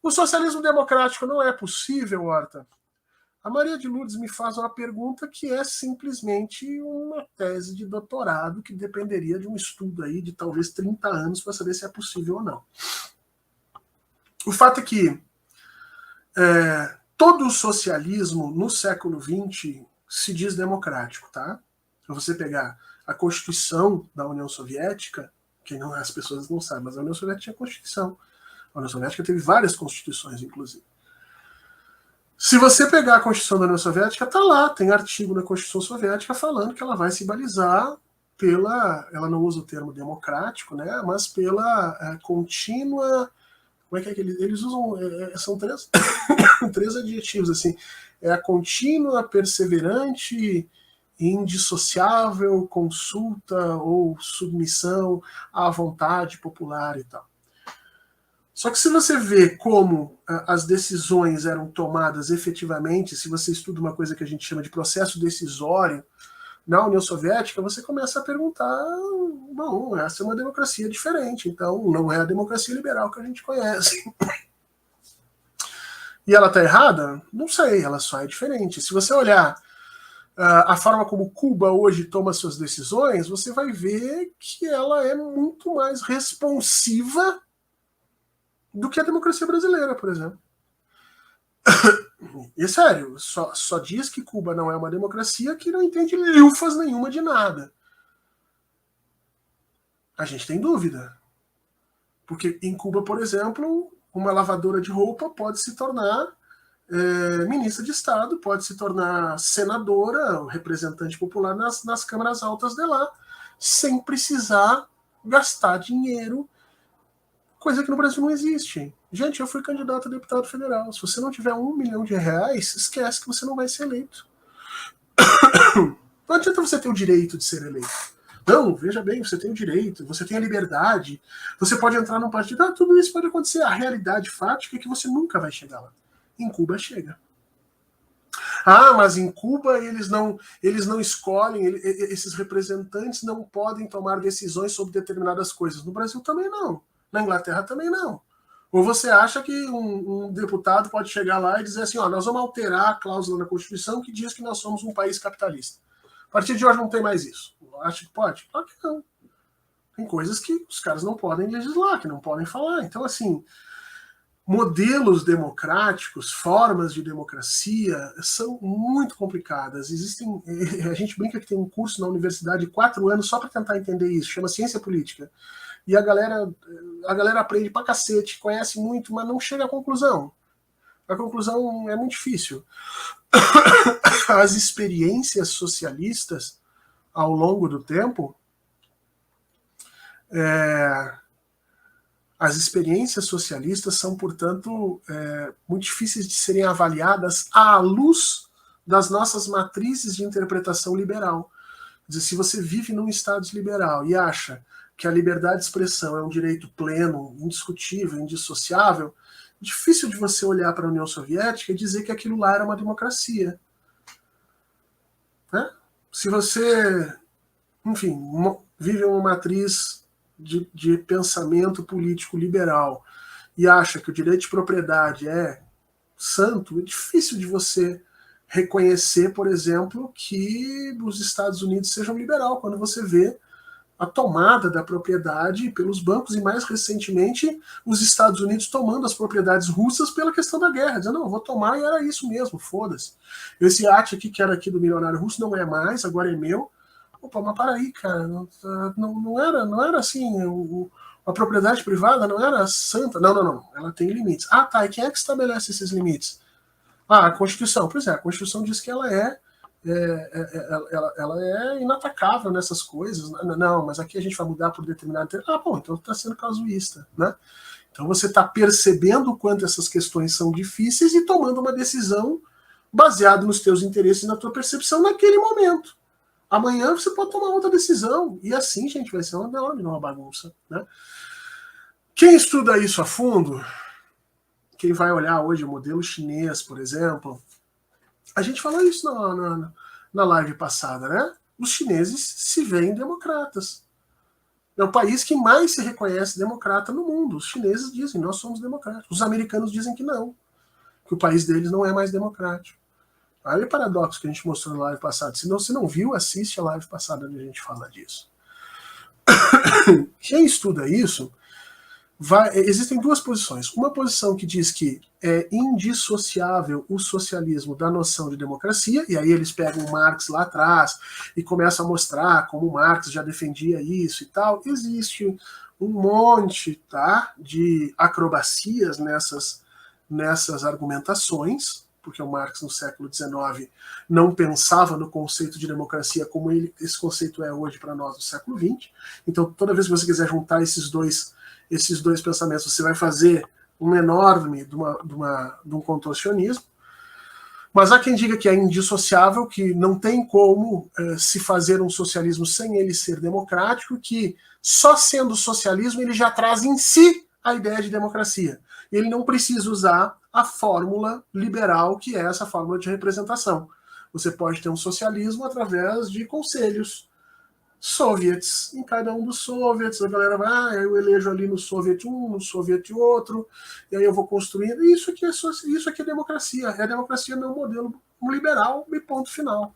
O socialismo democrático não é possível, Horta? A Maria de Lourdes me faz uma pergunta que é simplesmente uma tese de doutorado que dependeria de um estudo aí de talvez 30 anos para saber se é possível ou não. O fato é que todo o socialismo no século XX se diz democrático, tá? Se você pegar a Constituição da União Soviética, que não, as pessoas não sabem, mas a União Soviética tinha Constituição. A União Soviética teve várias constituições, inclusive. Se você pegar a Constituição da União Soviética, tá lá, tem artigo na Constituição Soviética falando que ela vai se balizar pela, ela não usa o termo democrático, né, mas pela contínua, como é que eles usam, são três adjetivos, assim, é a contínua, perseverante, indissociável consulta ou submissão à vontade popular e tal. Só que se você vê como as decisões eram tomadas efetivamente, se você estuda uma coisa que a gente chama de processo decisório na União Soviética, você começa a perguntar, bom, essa é uma democracia diferente, então não é a democracia liberal que a gente conhece. E ela está errada? Não sei, ela só é diferente. Se você olhar a forma como Cuba hoje toma suas decisões, você vai ver que ela é muito mais responsiva do que a democracia brasileira, por exemplo. E sério, só diz que Cuba não é uma democracia que não entende lufas nenhuma de nada. A gente tem dúvida. Porque em Cuba, por exemplo, uma lavadora de roupa pode se tornar ministra de Estado, pode se tornar senadora, representante popular nas câmaras altas de lá, sem precisar gastar dinheiro, coisa que no Brasil não existe. Gente, eu fui candidato a deputado federal. Se você não tiver R$1 milhão, esquece que você não vai ser eleito. Não adianta você ter o direito de ser eleito. Não, veja bem, você tem o direito, você tem a liberdade, você pode entrar num partido, tudo isso pode acontecer. A realidade fática é que você nunca vai chegar lá. Em Cuba chega. Mas em Cuba eles não escolhem, esses representantes não podem tomar decisões sobre determinadas coisas. No Brasil também não. Na Inglaterra também não. Ou você acha que um deputado pode chegar lá e dizer assim, nós vamos alterar a cláusula na Constituição que diz que nós somos um país capitalista. A partir de hoje não tem mais isso. Acha que pode? Claro que não. Tem coisas que os caras não podem legislar, que não podem falar. Então, assim, modelos democráticos, formas de democracia são muito complicadas. A gente brinca que tem um curso na universidade de 4 anos só para tentar entender isso, chama Ciência Política. E a galera aprende pra cacete, conhece muito, mas não chega à conclusão. A conclusão é muito difícil. As experiências socialistas, ao longo do tempo, as experiências socialistas são, portanto, muito difíceis de serem avaliadas à luz das nossas matrizes de interpretação liberal. Quer dizer, se você vive num Estado liberal e acha que a liberdade de expressão é um direito pleno, indiscutível, indissociável, difícil de você olhar para a União Soviética e dizer que aquilo lá era uma democracia. Né? Se você, enfim, vive uma matriz de pensamento político liberal e acha que o direito de propriedade é santo, é difícil de você reconhecer, por exemplo, que os Estados Unidos sejam liberal, quando você vê a tomada da propriedade pelos bancos e, mais recentemente, os Estados Unidos tomando as propriedades russas pela questão da guerra, dizendo, não, vou tomar e era isso mesmo, foda-se. Esse iate aqui, que era aqui do milionário russo, não é mais, agora é meu. Opa, mas para aí, cara, não era assim, a propriedade privada não era santa. Não, ela tem limites. Tá, e quem é que estabelece esses limites? A Constituição. Pois é, a Constituição diz que ela é inatacável nessas coisas. Não, mas aqui a gente vai mudar por determinado tempo. Bom, então está sendo casuísta, né? Então você está percebendo o quanto essas questões são difíceis e tomando uma decisão baseada nos teus interesses e na tua percepção naquele momento. Amanhã você pode tomar outra decisão. E assim, gente, vai ser uma bagunça, né? Quem estuda isso a fundo, quem vai olhar hoje o modelo chinês, por exemplo, a gente falou isso na live passada, né? Os chineses se veem democratas. É o país que mais se reconhece democrata no mundo. Os chineses dizem, nós somos democráticos. Os americanos dizem que não, que o país deles não é mais democrático. Olha o paradoxo que a gente mostrou na live passada. Se você não viu, assiste a live passada onde a gente fala disso. Quem estuda isso, existem duas posições. Uma posição que diz que é indissociável o socialismo da noção de democracia, e aí eles pegam o Marx lá atrás e começam a mostrar como o Marx já defendia isso e tal. Existe um monte, tá, de acrobacias nessas argumentações, porque o Marx no século XIX não pensava no conceito de democracia como esse conceito é hoje para nós no século XX. Então, toda vez que você quiser juntar esses dois pensamentos, você vai fazer um enorme de um contorcionismo. Mas há quem diga que é indissociável, que não tem como se fazer um socialismo sem ele ser democrático, que só sendo socialismo ele já traz em si a ideia de democracia. Ele não precisa usar a fórmula liberal, que é essa fórmula de representação. Você pode ter um socialismo através de conselhos, soviets. Em cada um dos soviets, a galera vai, eu elejo ali no soviet um, no soviet outro, e aí eu vou construindo. Isso aqui é democracia. A democracia é meu modelo liberal e ponto final.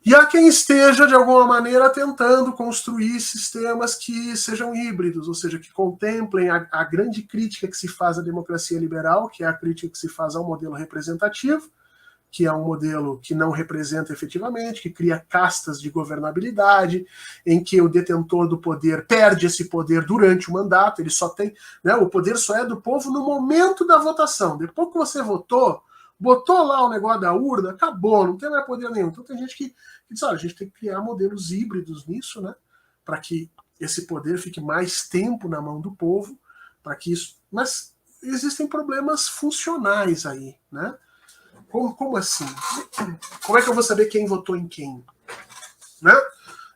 E há quem esteja, de alguma maneira, tentando construir sistemas que sejam híbridos, ou seja, que contemplem a grande crítica que se faz à democracia liberal, que é a crítica que se faz ao modelo representativo, que é um modelo que não representa efetivamente, que cria castas de governabilidade, em que o detentor do poder perde esse poder durante o mandato, ele só tem, né, o poder só é do povo no momento da votação. Depois que você votou, botou lá o negócio da urna, acabou, não tem mais poder nenhum. Então tem gente que diz, olha, a gente tem que criar modelos híbridos nisso, né, para que esse poder fique mais tempo na mão do povo, para que isso... Mas existem problemas funcionais aí, né? Como assim? Como é que eu vou saber quem votou em quem? Né?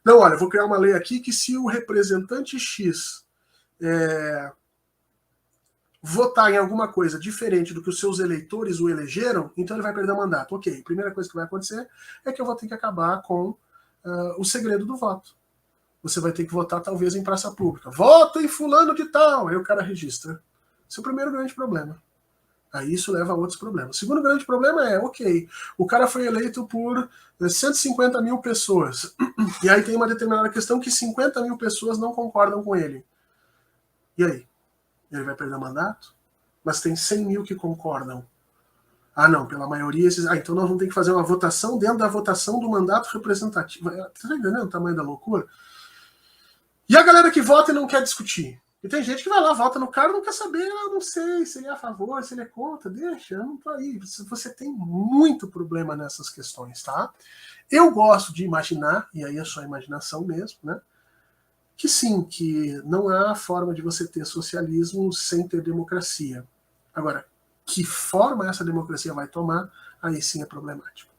Não, olha, eu vou criar uma lei aqui que se o representante X votar em alguma coisa diferente do que os seus eleitores o elegeram, então ele vai perder o mandato. Ok, a primeira coisa que vai acontecer é que eu vou ter que acabar com o segredo do voto. Você vai ter que votar talvez em praça pública. Voto em fulano de tal! Aí o cara registra. Esse é o primeiro grande problema. Aí isso leva a outros problemas. O segundo grande problema é, ok, o cara foi eleito por 150 mil pessoas. E aí tem uma determinada questão que 50 mil pessoas não concordam com ele. E aí? Ele vai perder o mandato? Mas tem 100 mil que concordam. Ah, não, pela maioria esses... Ah, então nós vamos ter que fazer uma votação dentro da votação do mandato representativo. Tá entendendo o tamanho da loucura? E a galera que vota e não quer discutir? E tem gente que vai lá, vota no cara e não quer saber, eu não sei se ele é a favor, se ele é contra, deixa, eu não tô aí. Você tem muito problema nessas questões, tá? Eu gosto de imaginar, e aí é só imaginação mesmo, né? Que sim, que não há forma de você ter socialismo sem ter democracia. Agora, que forma essa democracia vai tomar, aí sim é problemático.